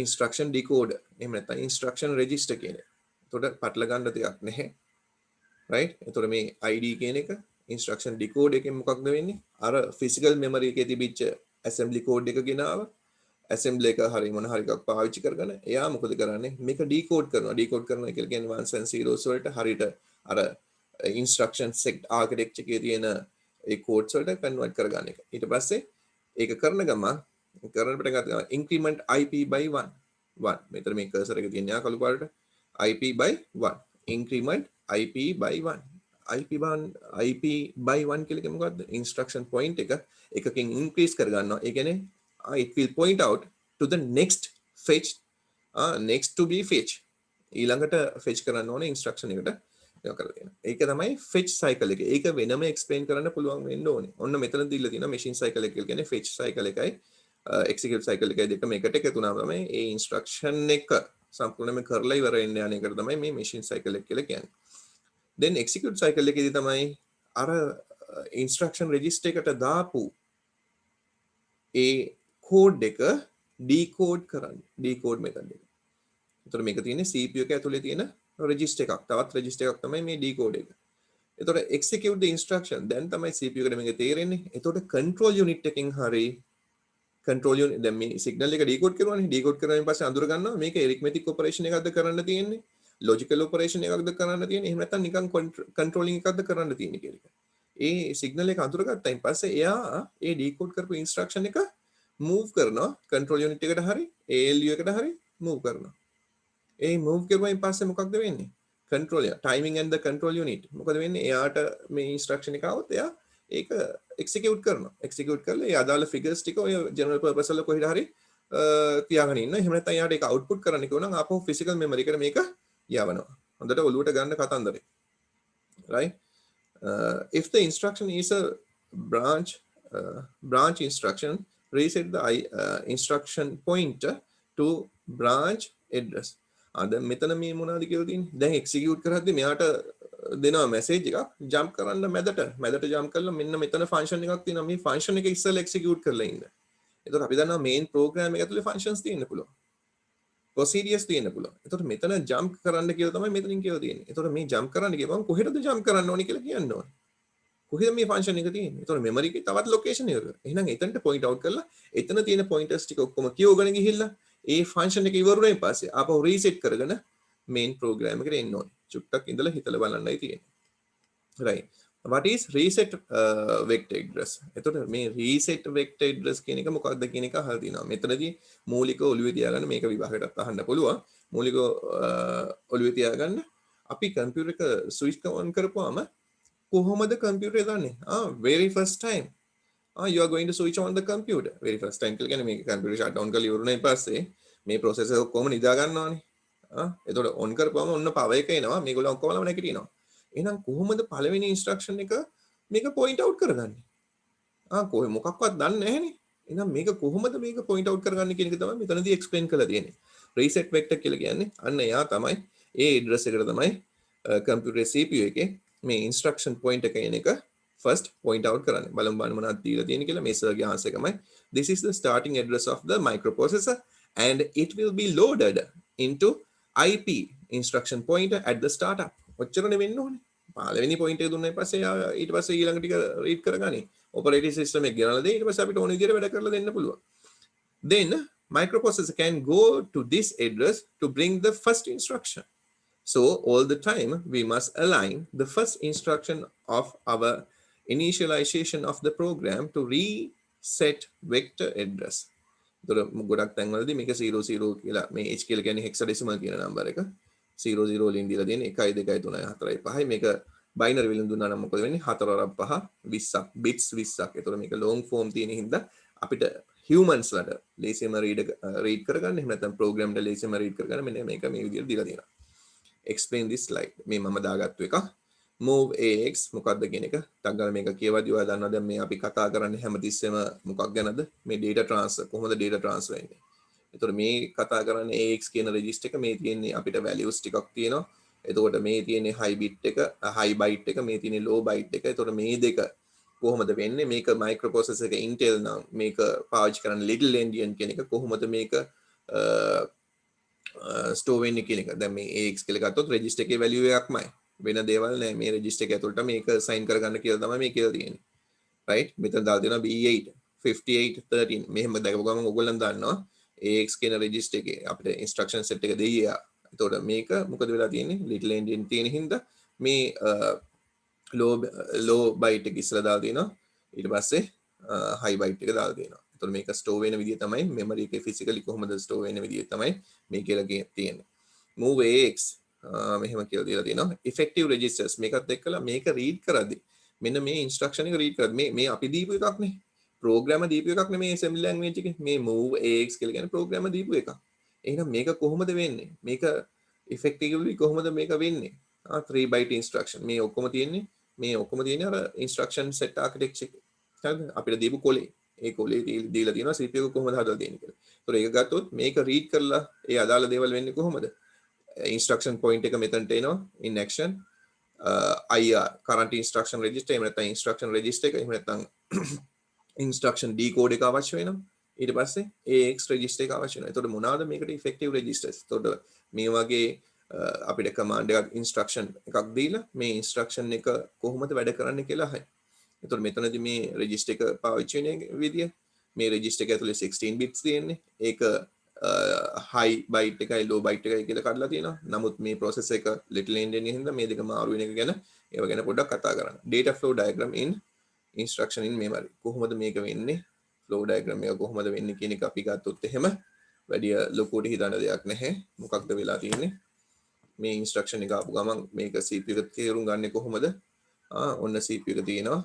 Speaker 1: instruction decoder. එහෙම නැත්නම් instruction register කියන එක. එතකොට පටල ගන්න දෙයක් නැහැ. right? එතකොට මේ ID කියන එක instruction decoder එකෙන් මොකක්ද වෙන්නේ? අර physical memory එකේ තිබිච්ච assembly code එක ගෙනාව assembly එක හරි මොන හරි එකක් පාවිච්චි කරගෙන එයා මොකද කරන්නේ? මේක decode කරනවා. decode කරනවා කියලා කියන්නේ ones and zeros වලට හරියට අර instruction set architecture එකේ තියෙන ඒ codes වලට convert කරගන්න එක. ඊට පස්සේ ඒක කරන ගමන් කරන පටන් ගන්න increment IP by 1. මෙතන මේ cursor එක තියෙන යා කළු පාටට IP by 1 increment IP by 1 IP by 1 කියලා කියන්නේ මොකද්ද instruction point එක එකකින් increase කර ගන්නවා ඒ කියන්නේ it will point out to the next fetch next to be fetch ඊළඟට fetch කරන්න ඕනේ instruction එකට ඒක කරලා තියෙනවා ඒක තමයි fetch cycle එක ඒක වෙනම explain කරන්න පුළුවන් වෙන්න ඕනේ ඔන්න මෙතන දීලා තියෙනවා machine cycle එක කියලා කියන්නේ fetch cycle එකයි execute cycle එකයි දෙක මේකට එකතු වුණාම තමයි ඒ instruction එක සම්පූර්ණයෙන්ම කරලා ඉවර වෙන්න යන එකට තමයි මේ machine cycle එක කියලා කියන්නේ. then execute cycle එකේදී තමයි අර instruction register එකට දාපු ඒ code එක decode කරන්නේ decode method එක. ඒතර මේක තියෙන්නේ CPU එක ඇතුලේ තියෙන register එකක්. තවත් register එකක් තමයි මේ decode එක. ඒතර execute the instruction දැන් තමයි CPU එකට මේක තේරෙන්නේ. ඒතකොට control unit එකකින් හරි control unit දැන් මේ signal එක decode කරනවානේ decode කරනවාන් පස්සේ අඳුර ගන්නවා මේක arithmetic operation එකක්ද කරන්න තියෙන්නේ logical operation එකක්ද කරන්න තියෙන්නේ එහෙම නැත්නම් නිකන් controlling එකක්ද කරන්න තියෙන්නේ කියලා. ඒ signal එක අඳුරගත්තයින් පස්සේ එයා ඒ decode කරපු instruction එක move කරනවා control unit එකට හරි ALU එකට හරි move කරනවා. ඒ move කරුවායින් පස්සේ මොකක්ද වෙන්නේ? control timing and the control unit මොකද වෙන්නේ? එයාට මේ instruction එක આવොත් එයා ඒක execute කරනවා. execute කරලා ඒ අදාළ figures ටික ඔය general purpose වල කොහෙද හරි තියාගෙන ඉන්න. එහෙම නැත්නම් යාට ඒක output කරන්න කිව්වනම් ආපහු physical memory එකට මේක යවනවා. හොඳට ඔලුවට ගන්න කතන්දරේ. right? If the instruction is a branch instruction, reset the instruction pointer to branch address. දැන් මෙතන මේ මොනවද කියලා තියෙන්නේ? දැන් execute කරද්දි මෙයාට දෙනවා message එකක් jump කරන්න මැදට jump කරලා මෙන්න මෙතන function එකක් තියෙනවා. මේ function එක ඉස්සෙල්ලා execute කරලා ඉන්න. එතකොට අපි දන්නවා main program එක ඇතුලේ functions තියෙන්න පුළුවන්. procedures තියෙන්න පුළුවන්. එතකොට මෙතන jump කරන්න කියලා තමයි මෙතනින් කියලා තියෙන්නේ. එතකොට මේ jump කරන්න කියපුවම කොහෙටද jump කරන්න ඕනේ කියලා කියන්න ඕනේ. කොහෙද මේ function එක තියෙන්නේ? එතකොට memory එකේ තවත් location එකක. එහෙනම් එතනට point out කරලා එතන තියෙන pointers ටික ඔක්කොම කියවගෙන ගිහිල්ලා ඒ function එක ඉවරුනයින් පස්සේ ආපහු reset කරගෙන main program එකට එන්න ඕනේ. චුට්ටක් ඉඳලා හිතලා බලන්නයි තියෙන්නේ. right. What is reset vector address? එතකොට මේ reset vector address කියන එක මොකක්ද කියන එක අහලා තිනවා. මෙතනදී මූලික ඔළුවේ තියාගන්න මේක විභාගයටත් අහන්න පුළුවන්. මූලික ඔළුවේ තියාගන්න අපි computer එක switch on කරපුවාම කොහොමද computer එක දන්නේ? Very first time. You are going to switch on the computer. Very first time කියලා කියන්නේ මේ computer shut down කරලා ඉවරුනායින් පස්සේ මේ processor ඔක්කොම නිදා ගන්නවානේ. එතකොට on කරපුවාම ඔන්න power එක එනවා. මේගොල්ලෝ ඔක්කොමම නැගිටිනවා. එහෙනම් කොහොමද පළවෙනි instruction එක මේක point out කරගන්නේ? කොහේ මොකක්වත් දන්නේ නැහැනේ. එහෙනම් මේක කොහොමද මේක point out කරගන්නේ කියන එක තමයි මෙතනදී explain කරලා තියෙන්නේ. reset vector කියලා කියන්නේ අන්න එයා තමයි ඒ address එකට තමයි computer CPU එකේ මේ instruction point එක එන එක first point out කරන්නේ. බලමු මොනවද දීලා තියෙන්නේ කියලා. මේ සර්ගේ answer එකමයි this is the starting address of the microprocessor and it will be loaded into IP instruction pointer at the startup. ඔච්චරනේ වෙන්න ඕනේ. පළවෙනි point එක දුන්නායින් පස්සේ ඊට පස්සේ ඊළඟ ටික read කරගනි. operating system එක ගෙනලා දෙයි. ඊට පස්සේ අපිට ඕන විදිහට වැඩ කරලා දෙන්න පුළුවන්. Then microprocessor can go to this address to bring the first instruction. So all the time we must align the first instruction of our initialization of the program to reset vector address. ගොඩක් තැන්වලදී මේක 00 කියලා මේ h කියලා කියන්නේ hexadecimal කියන number එක 00 වලින් දීලා තියෙන්නේ 1 2 3 4 5 මේක බයිනරි වලින් දුන්නා නම් මොකද වෙන්නේ 4 වරක් 5 20ක් bits 20ක්. ඒතකොට මේක long form තියෙන හින්දා අපිට humans ලට ලේසියෙන්ම read කරගන්න එහෙම නැත්නම් program එක ලේසියෙන්ම read කරගන්න මෙන්න මේක මේ විදිහට දීලා තියෙනවා. explain this slide. මේ මම දාගත්තු එක move ax මොකක්ද කියන එක ටග්ගල මේක කියවදී ඔයා දන්නවා දැන් මේ අපි කතා කරන්නේ හැමතිස්සෙම මොකක් ගැනද මේ data transfer කොහොමද data transfer වෙන්නේ. එතකොට මේ කතා කරන්නේ ax කියන register එක මේ තියෙන්නේ අපිට values ටිකක් තියෙනවා. එතකොට මේ තියෙන්නේ high bit එක high byte එක මේ තියෙන්නේ low byte එක. එතකොට මේ දෙක කොහොමද වෙන්නේ මේක microprocessor එක Intel නම් මේක පාවිච්චි කරන්නේ little endian කියන එක කොහොමද මේක store වෙන්නේ කියන එක. දැන් මේ ax කියලා ගත්තොත් register එකේ value එකක්මයි. වෙන දේවල් නෑ මේ register එක ඇතුළට මේක sign කරගන්න කියලා තමයි මේ කියලා තියෙන්නේ. right? මෙතන දාලා තියෙනවා B8 5813. මෙහෙම දැකපු ගමන් ඔයගොල්ලන් දන්නවා ax කියන register එකේ අපිට instruction set එක දෙයි එයා. එතකොට මේක මොකද වෙලා තියෙන්නේ? little endian තියෙන හින්දා මේ low byte එක ඉස්සලා දාලා තියෙනවා. ඊට පස්සේ high byte එක දාලා තියෙනවා. එතකොට මේක store වෙන විදිය තමයි memory එකේ physically කොහොමද store වෙන විදිය තමයි මේ කියලා තියෙන්නේ. move ax මෙහෙම කියලා දීලා තියෙනවා effective registers මේකත් එක්කලා මේක රීඩ් කරද්දි මෙන්න මේ ඉන්ස්ට්‍රක්ෂන් එක රීඩ් කරද්දි මේ අපි දීපු එකක් නේ ප්‍රෝග්‍රෑම දීපු එකක් නෙමේ assembly language එකේ මේ move ax කියලා කියන්නේ ප්‍රෝග්‍රෑම දීපු එකක් එහෙනම් මේක කොහොමද වෙන්නේ මේක effectively කොහොමද මේක වෙන්නේ 3 byte instruction මේ ඔක්කොම තියෙන්නේ අර instruction set architecture හරිද අපිට දීපු කොලේ ඒ කොලේ දීලා තියෙනවා CPU එක කොහොමද හදලා තියෙන්නේ කියලා. ඒතකොට ඒක ගත්තොත් මේක රීඩ් කරලා ඒ අදාළ දේවල් වෙන්නේ කොහොමද? instruction point එක මෙතනට එනවා in action IR current instruction register එහෙම නැත්නම් instruction register එක එහෙම නැත්නම් instruction decode එක අවශ්‍ය වෙනවා. ඊට පස්සේ AX register එක අවශ්‍ය වෙනවා. එතකොට මොනවාද මේකට effective registers? එතකොට මේ වගේ අපිට command එකක් instruction එකක් දීලා මේ instruction එක කොහොමද වැඩ කරන්නේ කියලා අහයි. එතකොට මෙතනදී මේ register එක පාවිච්චි වෙන විදිය මේ register එක ඇතුලේ 16 bits තියෙන්නේ. ඒක high byte එකයි low byte එකයි කියලා කඩලා තියෙනවා. නමුත් මේ process එක little endian හින්දා මේ දෙක මාරු වෙන එක ගැන ඒව ගැන පොඩ්ඩක් කතා කරන්න. Data flow diagram in instruction in memory. කොහොමද මේක වෙන්නේ? flow diagram එක කොහොමද වෙන්නේ කියන එක අපි ගත්තොත් එහෙම වැඩි ලොකුවට හිතන්න දෙයක් නැහැ. මොකක්ද වෙලා තියෙන්නේ? මේ instruction එක ආපු ගමන් මේක CPU එක තේරුම් ගන්න කොහොමද? ඔන්න CPU එක තියෙනවා.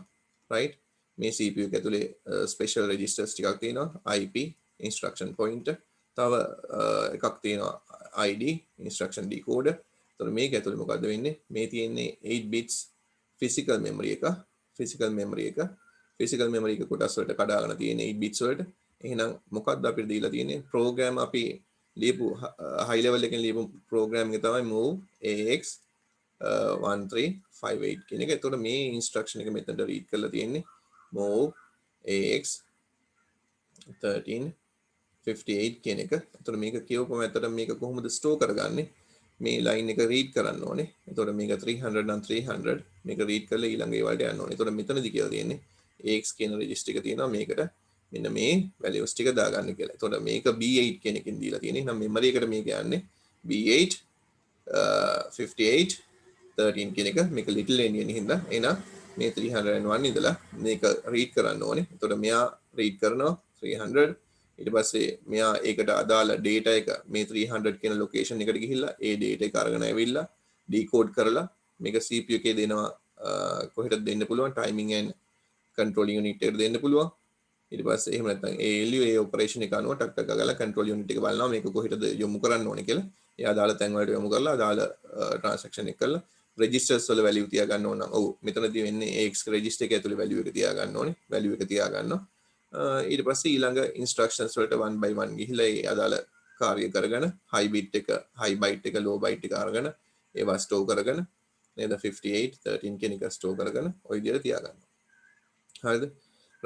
Speaker 1: right? මේ CPU එක ඇතුලේ special registers ටිකක් තියෙනවා. IP instruction pointer තව එකක් තියෙනවා ID instruction decoder. එතකොට මේක ඇතුලේ මොකද්ද වෙන්නේ? මේ තියෙන්නේ 8 bits physical memory එක. physical memory එක කොටස් වලට කඩාගෙන තියෙන 8 bits වලට. එහෙනම් මොකද්ද අපිට දීලා තියෙන්නේ? program අපි ලියපු high level එකෙන් ලියපු program එක තමයි move AX 1358 කියන එක. එතකොට මේ instruction එක මෙතනට read කරලා තියෙන්නේ move AX 1358 කියන එක. එතකොට මේක කියවපුවම ඇත්තටම මේක කොහොමද ස්ටෝර් කරගන්නේ? මේ line එක read කරන්න ඕනේ. එතකොට මේක 300 නම් 300 මේක read කරලා ඊළඟ ඒවලට යන්න ඕනේ. එතකොට මෙතනදී කියලා තියෙන්නේ AX කියන register එක තියෙනවා මේකට මෙන්න මේ values ටික දාගන්න කියලා. එතකොට මේක B8 කියන එකෙන් දීලා තියෙන්නේ. එහෙනම් memory එකට මේක යන්නේ B8 58 13 කියන එක මේක little endian හින්දා එහෙනම් මේ 301 ඉඳලා මේක read කරන්න ඕනේ. එතකොට මෙයා read කරනවා 300 ඊට පස්සේ මෙයා ඒකට අදාළ data එක මේ 300 කියන location එකට ගිහිල්ලා ඒ data එක අරගෙන ඇවිල්ලා decode කරලා මේක CPU එකේ දෙනවා කොහෙටද දෙන්න පුළුවන් timing and control unit එකට දෙන්න පුළුවන්. ඊට පස්සේ එහෙම නැත්නම් ALU ඒ operation එක අනුව ටක් ටක් ගාලා control unit එක බලනවා මේක කොහෙටද යොමු කරන්න ඕනේ කියලා. ඒ අදාළ තැන් වලට යොමු කරලා අදාළ transaction එක කරලා registers වල value තියා ගන්න ඕන. ඔව් මෙතනදී වෙන්නේ AX register එක ඇතුලේ value එක තියා ගන්න ඕනේ. value එක තියා ගන්නවා. ඊට පස්සේ ඊළඟ instructions වලට one by one ගිහිල්ලා ඒ අදාළ කාර්ය කරගෙන high byte එක low byte එක අරගෙන ඒවා store කරගෙන නේද 58 13 කියන එක store කරගෙන ওই විදිහට තියා ගන්නවා. හරිද?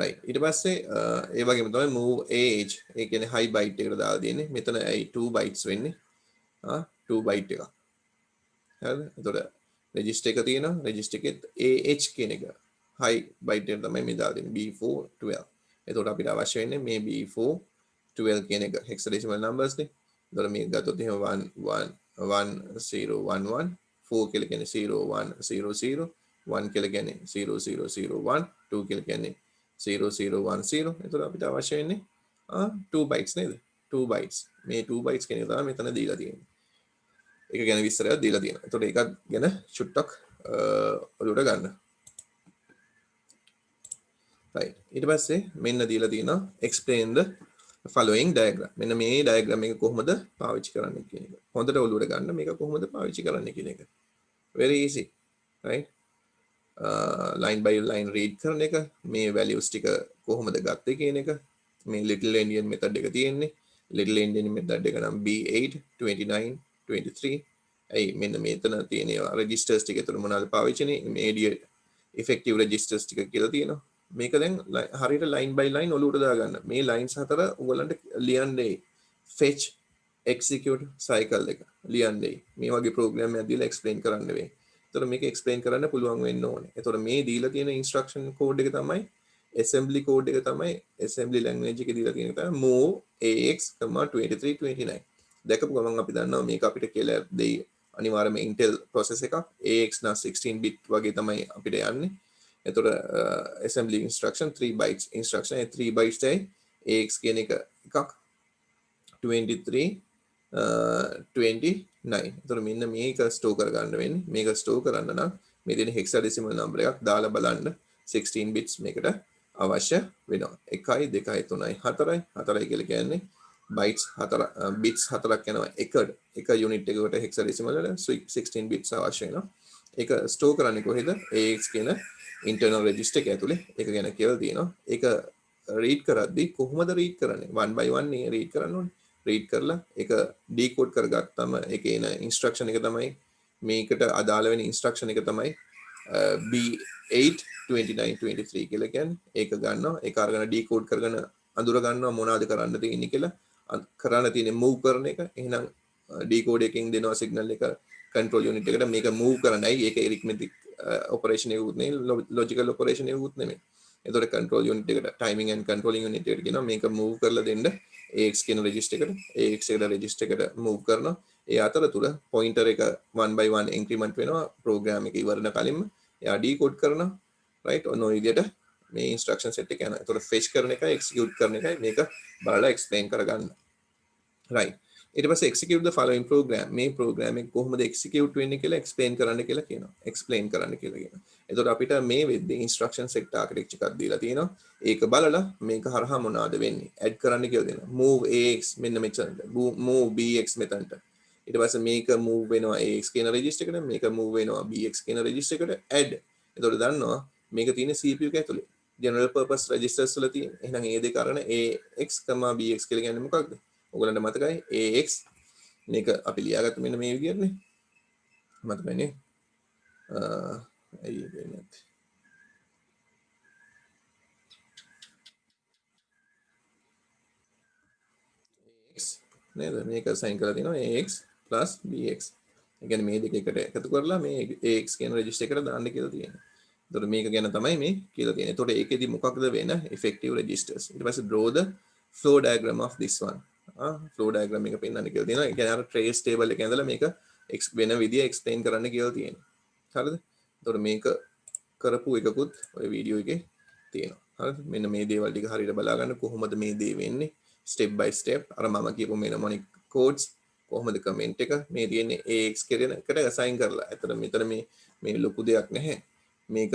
Speaker 1: right ඊට පස්සේ ඒ වගේම තමයි move AH ඒ කියන්නේ high byte එකට දාලා දෙන්නේ. මෙතන 2 bytes වෙන්නේ. 2 byte එකක්. හරිද? එතකොට register එක තියෙනවා. register එකෙත් AH කියන එක high byte එකට තමයි මේ දාලා දෙන්නේ B4 12. එතකොට අපිට අවශ්‍ය වෙන්නේ මේ B4 12 කියන එක hexadecimal numbers නේ. එතකොට මේක ගත්තොත් එහෙම 1 4 කියලා කියන්නේ 0100 1 කියලා කියන්නේ 0001 2 කියලා කියන්නේ 0010. එතකොට අපිට අවශ්‍ය වෙන්නේ 2 bytes නේද? 2 bytes. මේ 2 bytes කියන එක තමයි මෙතන දීලා තියෙන්නේ. ඒක ගැන විස්තරයක් දීලා තියෙනවා. එතකොට ඒක ගැන චුට්ටක් ඔලුවට ගන්න. right ඊට පස්සේ මෙන්න දීලා තියෙනවා explain the following diagram. මෙන්න මේ diagram එක කොහොමද පාවිච්චි කරන්නේ කියන එක. හොඳට ඔලුවට ගන්න මේක කොහොමද පාවිච්චි කරන්නේ කියන එක. very easy right line by line read කරන එක මේ values ටික කොහොමද ගත්තේ කියන එක මේ little endian method එක තියෙන්නේ little endian method එක නම් B8 29 23 ඇයි මෙන්න මෙතන තියෙන registers ටික එතන මොනවද පාවිච්චිනේ immediate effective registers ටික කියලා තියෙනවා මේක දැන් හරියට line by line ඔලුවට දාගන්න මේ lines හතර ඔයගලන්ට ලියන්නේ fetch execute cycle එක ලියන්නේ මේ වගේ program එකක් දීලා explain කරන්න වෙයි. එතකොට මේක explain කරන්න පුළුවන් වෙන්න ඕනේ. එතකොට මේ දීලා තියෙන instruction code එක තමයි assembly code එක තමයි assembly language එකේ දීලා තියෙන එක තමයි move AX, 23 29. දැකපු ගමන් අපි දන්නවා මේක අපිට කියලා දෙයි අනිවාර්යයෙන්ම Intel process එකක්. AX නා 16 bit වගේ තමයි අපිට යන්නේ. එතකොට assembly instruction 3 bytes instruction 3 bytes තයි AX කියන එක එකක් 23 29 9. එතකොට මෙන්න මේක ස්ටෝර් කරගන්න වෙන්නේ. මේක ස්ටෝර් කරන්න නම් මේ දෙන hexadecimal number එකක් දාලා බලන්න 16 bits මේකට අවශ්‍ය වෙනවා. 1 2 3 4යි 4යි කියලා කියන්නේ bytes 4 bits 4ක් යනවා එක unit එකකට hexadecimal වල 16 bits අවශ්‍ය වෙනවා. ඒක ස්ටෝර් කරන්නේ කොහෙද? AX කියන internal register එක ඇතුලේ. ඒක ගැන කියලා තියෙනවා. ඒක read කරද්දී කොහොමද read කරන්නේ? one by one නේ read කරන්න ඕනේ. read කරලා ඒක decode කරගත්තම ඒකේ එන instruction එක තමයි මේකට අදාළ වෙන instruction එක තමයි B8 29 23 කියලා කියන්නේ. ඒක ගන්නවා. ඒක අරගෙන decode කරගෙන අඳුර ගන්නවා මොනවද කරන්න තියෙන්නේ කියලා. කරන්න තියෙන්නේ move කරන එක. එහෙනම් decode එකකින් දෙනවා signal එක control unit එකට මේක move කරන්නයි. ඒක arithmetic operation එකකුත් නෙවෙයි logical operation එකකුත් නෙමෙයි. එතකොට control unit එකට timing and controlling unit එකට කියනවා මේක move කරලා දෙන්න AX කියන register එකට AX එකට register එකට move කරනවා. ඒ අතරතුර pointer එක one by one increment වෙනවා program එක ඉවරන කලින්ම එයා decode කරනවා right ඔන්න ඔය විදිහට මේ instruction set එක යනවා. එතකොට fetch කරන එකයි execute කරන එකයි මේක බලලා explain කරගන්න. right ඊට පස්සේ execute the following program මේ program එක කොහොමද execute වෙන්නේ කියලා explain කරන්න කියලා කියනවා. explain කරන්න කියලා කියනවා. එතකොට අපිට මේ වෙද්දී instruction set architecture එකක් දීලා තියෙනවා. ඒක බලලා මේක හරහා මොනවද වෙන්නේ add කරන්න කියලා දෙනවා. move AX මෙන්න මෙතනට move BX මෙතනට. ඊට පස්සේ මේක move වෙනවා AX කියන register එකට මේක move වෙනවා BX කියන register එකට add. එතකොට දන්නවා මේක තියෙන්නේ CPU එක ඇතුලේ. general purpose registers වල තියෙන. එහෙනම් මේ දෙක අරගෙන AX, BX කියලා කියන්නේ මොකක්ද? ඔයගලන්ට මතකයි AX මේක අපි ලියාගත්ත මෙන්න මේ විදිහටනේ. මතකයිනේ. ඇයි වෙන්නේ නැත්තේ? AX නේද? මේක assign කරලා තිනවා AX BX. ඒ කියන්නේ මේ දෙක එකට එකතු කරලා මේ AX කියන register එකට දාන්න කියලා තියෙනවා. එතකොට මේක ගැන තමයි මේ කියලා තියෙන්නේ. එතකොට ඒකෙදි මොකක්ද වෙන effective registers. ඊට පස්සේ draw the flow diagram of this one. flow diagram එක පෙන්වන්න කියලා තියෙනවා. ඒ කියන්නේ අර trace table එකේ ඉඳලා මේක වෙන විදිය explain කරන්න කියලා තියෙනවා. හරිද? එතකොට මේක කරපු එකකුත් ඔය වීඩියෝ එකේ තියෙනවා. හරිද? මෙන්න මේ දේවල් ටික හරියට බලා ගන්න කොහොමද මේ දේ වෙන්නේ step by step. අර මම කියපු mnemonic codes කොහොමද comment එක මේ තියෙන්නේ AX කියන එකට assign කරලා. එතන මෙතන මේ ලොකු දෙයක් නැහැ. මේක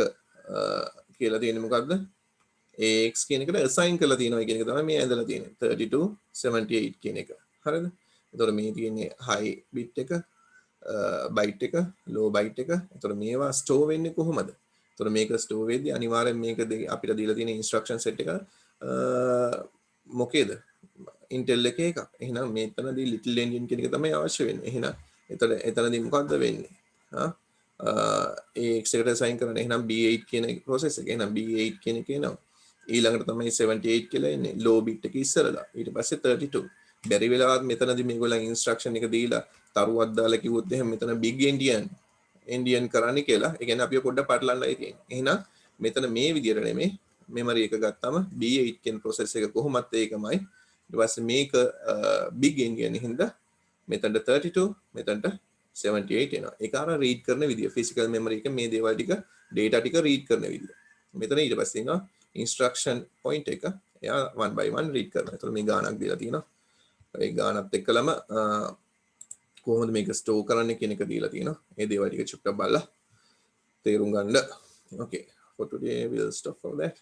Speaker 1: කියලා තියෙන්නේ මොකක්ද? AX කියන එකට assign කරලා තියෙනවා කියන එක තමයි මේ ඇඳලා තියෙන්නේ 32 78 කියන එක. හරිද? එතකොට මේ තියෙන්නේ high bit එක, byte එක, low byte එක. එතකොට මේවා store වෙන්නේ කොහොමද? එතකොට මේක store වෙද්දී අනිවාර්යෙන් මේක අපිට දීලා තියෙන instruction set එක මොකේද? Intel එකේ එකක්. එහෙනම් මෙතනදී little endian කියන එක තමයි අවශ්‍ය වෙන්නේ. එහෙනම් එතනදී මොකද්ද වෙන්නේ? AX එකට assign කරන්න. එහෙනම් B8 කියන process එක. එහෙනම් B8 කියන එක එනවා. ඊළඟට තමයි 78 කියලා එන්නේ low bit එක ඉස්සරලා. ඊට පස්සේ 32. බැරි වෙලාවත් මෙතනදී මේගොල්ලන් instruction එක දීලා තරුවක් දාලා කිව්වොත් එහෙනම් මෙතන big endian කරන්න කියලා. ඒ කියන්නේ අපි පොඩ්ඩක් පටලන්නයි තියෙන්නේ. එහෙනම් මෙතන මේ විදියට නෙමෙයි memory එක ගත්තාම B8 කියන process එක කොහොමත් ඒකමයි. ඊට පස්සේ මේක big endian හින්දා මෙතනට 32 මෙතනට 78 එනවා. ඒක අර read කරන විදිය physical memory එක මේ දේවල් ටික data ටික read කරන විදිය. මෙතන ඊට පස්සේ එනවා instruction point එක. එයා one by one read කරනවා. ඒතකොට මේ ගානක් දීලා තියෙනවා. ඒ ගානත් එක්කලම කොහොමද මේක store කරන්න කියන එක දීලා තියෙනවා. මේ දේවල් ටික චුට්ටක් බලලා තේරුම් ගන්න. Okay, for today we'll stop for that.